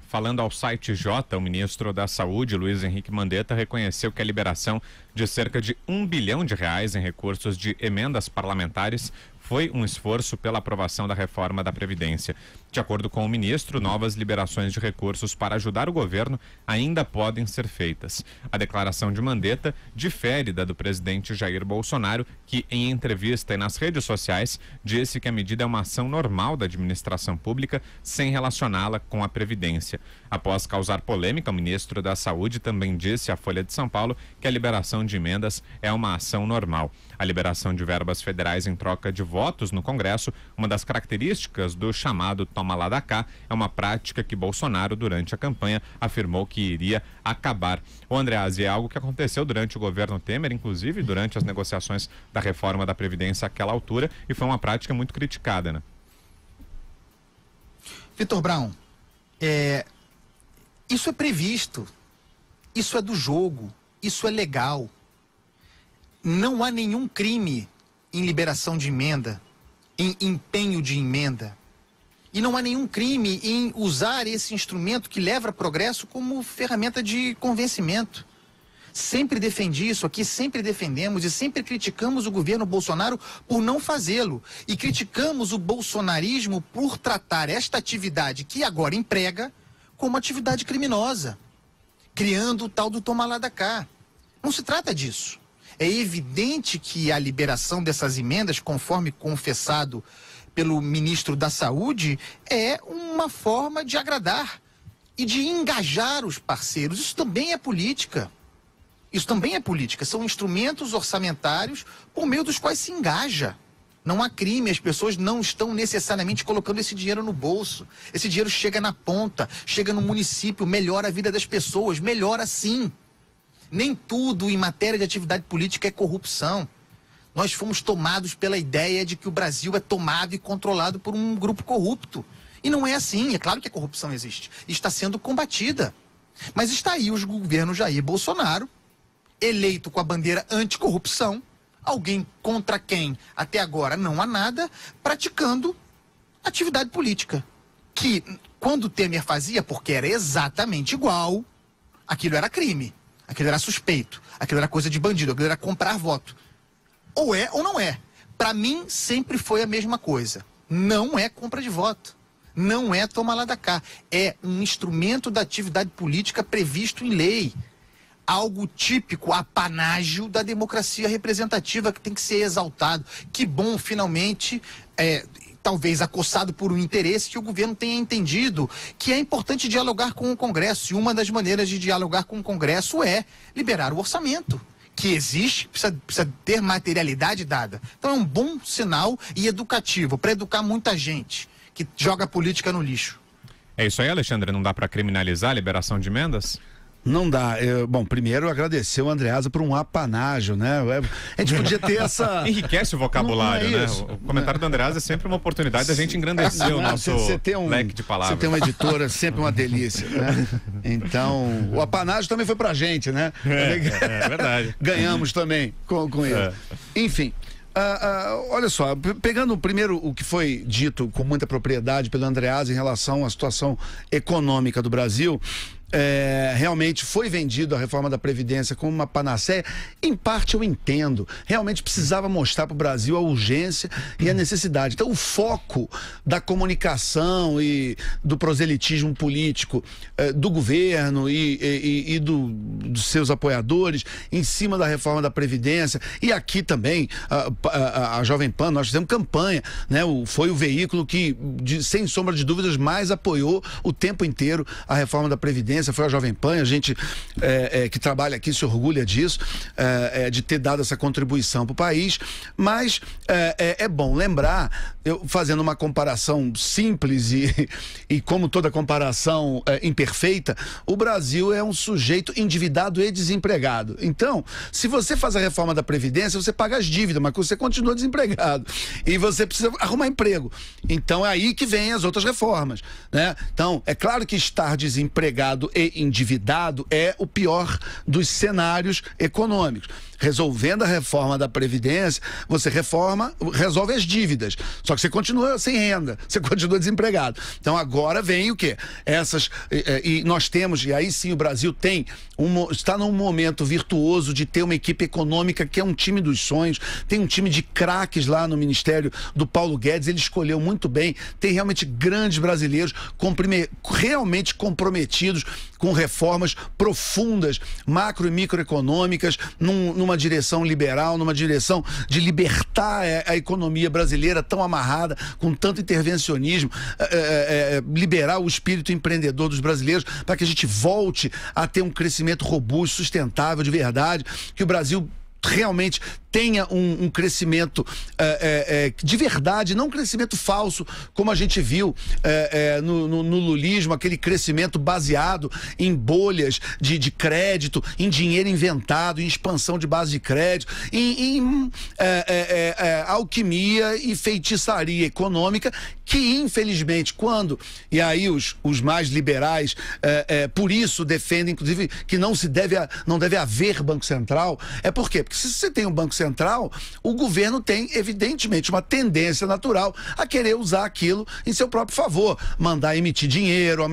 Falando ao site J, o ministro da Saúde, Luiz Henrique Mandetta, reconheceu que a liberação de cerca de R$ 1 bilhão em recursos de emendas parlamentares foi um esforço pela aprovação da reforma da Previdência. De acordo com o ministro, novas liberações de recursos para ajudar o governo ainda podem ser feitas. A declaração de Mandetta difere da do presidente Jair Bolsonaro, que em entrevista e nas redes sociais disse que a medida é uma ação normal da administração pública sem relacioná-la com a Previdência. Após causar polêmica, o ministro da Saúde também disse à Folha de São Paulo que a liberação de emendas é uma ação normal. A liberação de verbas federais em troca de votos no Congresso, uma das características do chamado toma lá da cá, é uma prática que Bolsonaro, durante a campanha, afirmou que iria acabar. O Andreasa, é algo que aconteceu durante o governo Temer, inclusive durante as negociações da reforma da Previdência àquela altura, e foi uma prática muito criticada, né? Vitor Brown, isso é previsto, isso é do jogo, isso é legal. Não há nenhum crime em liberação de emenda, em empenho de emenda. E não há nenhum crime em usar esse instrumento que leva a progresso como ferramenta de convencimento. Sempre defendi isso aqui, sempre defendemos e sempre criticamos o governo Bolsonaro por não fazê-lo. E criticamos o bolsonarismo por tratar esta atividade que agora emprega como atividade criminosa, criando o tal do toma lá da cá. Não se trata disso. É evidente que a liberação dessas emendas, conforme confessado pelo ministro da Saúde, é uma forma de agradar e de engajar os parceiros. Isso também é política. Isso também é política. São instrumentos orçamentários por meio dos quais se engaja. Não há crime, as pessoas não estão necessariamente colocando esse dinheiro no bolso. Esse dinheiro chega na ponta, chega no município, melhora a vida das pessoas, melhora sim. Nem tudo em matéria de atividade política é corrupção. Nós fomos tomados pela ideia de que o Brasil é tomado e controlado por um grupo corrupto. E não é assim. É claro que a corrupção existe. E está sendo combatida. Mas está aí o governo Jair Bolsonaro, eleito com a bandeira anticorrupção, alguém contra quem até agora não há nada, praticando atividade política. Que, quando o Temer fazia, porque era exatamente igual, aquilo era crime. Aquilo era suspeito, aquilo era coisa de bandido, aquilo era comprar voto. Ou é ou não é. Para mim, sempre foi a mesma coisa. Não é compra de voto. Não é toma lá da cá. É um instrumento da atividade política previsto em lei. Algo típico, apanágio da democracia representativa que tem que ser exaltado. Que bom, finalmente, talvez acossado por um interesse, que o governo tenha entendido que é importante dialogar com o Congresso. E uma das maneiras de dialogar com o Congresso é liberar o orçamento, que existe, precisa ter materialidade dada. Então é um bom sinal e educativo para educar muita gente que joga a política no lixo. É isso aí, Alexandre? Não dá para criminalizar a liberação de emendas? Não dá. Bom, primeiro agradecer o Andreasa por um apanágio, né? A gente podia ter essa... Enriquece o vocabulário, né? O comentário do Andreasa é sempre uma oportunidade da gente engrandecer o nosso leque de palavras. Você tem uma editora, sempre uma delícia, né? Então, o apanágio também foi pra gente, né? É verdade. Ganhamos também com ele. Enfim. Olha só, pegando primeiro o que foi dito com muita propriedade pelo Andreasa em relação à situação econômica do Brasil, realmente foi vendido a reforma da Previdência como uma panaceia. Em parte eu entendo, realmente precisava mostrar para o Brasil a urgência e a necessidade. Então o foco da comunicação e do proselitismo político do governo e dos seus apoiadores em cima da reforma da Previdência, e aqui também a Jovem Pan, nós fizemos campanha, né? Foi o veículo que, sem sombra de dúvidas, mais apoiou o tempo inteiro a reforma da Previdência. Foi a Jovem Pan, a gente que trabalha aqui se orgulha disso, de ter dado essa contribuição para o país, mas é bom lembrar, eu fazendo uma comparação simples e como toda comparação imperfeita, o Brasil é um sujeito endividado e desempregado. Então, se você faz a reforma da Previdência, você paga as dívidas, mas você continua desempregado e você precisa arrumar emprego. Então é aí que vem as outras reformas, né? Então, é claro que estar desempregado endetado e endividado é o pior dos cenários econômicos. Resolvendo a reforma da Previdência, você resolve as dívidas. Só que você continua sem renda, você continua desempregado. Então agora vem o quê? E nós temos, e aí sim o Brasil está num momento virtuoso de ter uma equipe econômica que é um time dos sonhos, tem um time de craques lá no Ministério do Paulo Guedes, ele escolheu muito bem, tem realmente grandes brasileiros realmente comprometidos com reformas profundas, macro e microeconômicas, numa direção liberal, numa direção de libertar a economia brasileira tão amarrada, com tanto intervencionismo, liberar o espírito empreendedor dos brasileiros, para que a gente volte a ter um crescimento robusto, sustentável, de verdade, que o Brasil realmente tenha um crescimento de verdade, não um crescimento falso, como a gente viu no lulismo, aquele crescimento baseado em bolhas de crédito, em dinheiro inventado, em expansão de base de crédito, em alquimia e feitiçaria econômica, que infelizmente e aí os mais liberais por isso defendem, inclusive, que não deve haver Banco Central. Por quê? Porque se você tem um Banco Central, o governo tem, evidentemente, uma tendência natural a querer usar aquilo em seu próprio favor, mandar emitir dinheiro,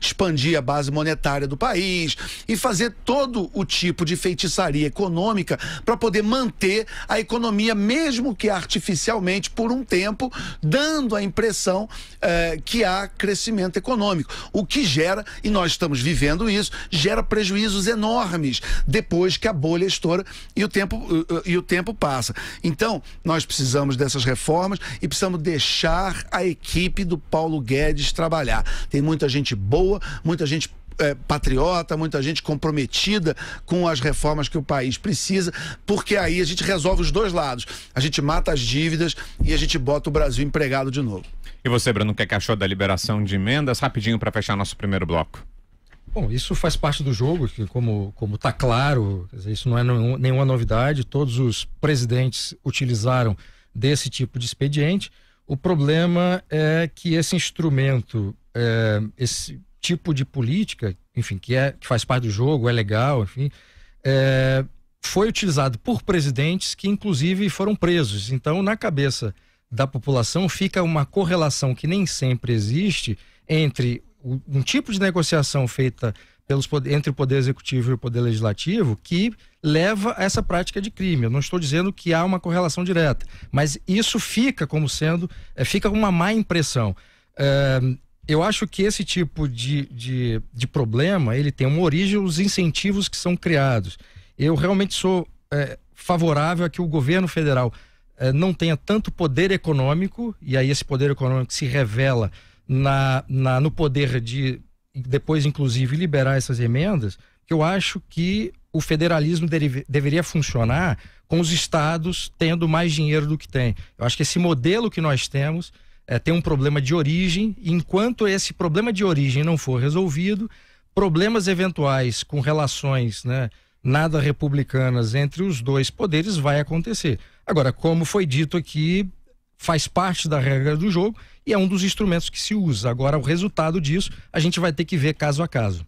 expandir a base monetária do país e fazer todo o tipo de feitiçaria econômica para poder manter a economia, mesmo que artificialmente, por um tempo, dando a impressão que há crescimento econômico, o que gera, e nós estamos vivendo isso, gera prejuízos enormes depois que a bolha estoura e o tempo passa. Então, nós precisamos dessas reformas e precisamos deixar a equipe do Paulo Guedes trabalhar. Tem muita gente boa, muita gente patriota, muita gente comprometida com as reformas que o país precisa, porque aí a gente resolve os dois lados. A gente mata as dívidas e a gente bota o Brasil empregado de novo. E você, Bruno, o que achou da liberação de emendas? Rapidinho para fechar nosso primeiro bloco. Bom, isso faz parte do jogo, que como está claro, quer dizer, isso não é nenhuma novidade, todos os presidentes utilizaram desse tipo de expediente. O problema é que esse instrumento, esse tipo de política, enfim, que faz parte do jogo, é legal, enfim, foi utilizado por presidentes que inclusive foram presos. Então, na cabeça da população fica uma correlação que nem sempre existe entre um tipo de negociação feita entre o Poder Executivo e o Poder Legislativo que leva a essa prática de crime. Eu não estou dizendo que há uma correlação direta, mas isso fica como sendo, fica uma má impressão. Eu acho que esse tipo de problema, ele tem uma origem, os incentivos que são criados. Eu realmente sou favorável a que o governo federal não tenha tanto poder econômico, e aí esse poder econômico se revela no poder de depois, inclusive, liberar essas emendas, que eu acho que o federalismo deveria funcionar com os estados tendo mais dinheiro do que tem. Eu acho que esse modelo que nós temos tem um problema de origem, e enquanto esse problema de origem não for resolvido, problemas eventuais com relações, nada republicanas entre os dois poderes vai acontecer. Agora, como foi dito aqui, faz parte da regra do jogo e é um dos instrumentos que se usa. Agora, o resultado disso, a gente vai ter que ver caso a caso.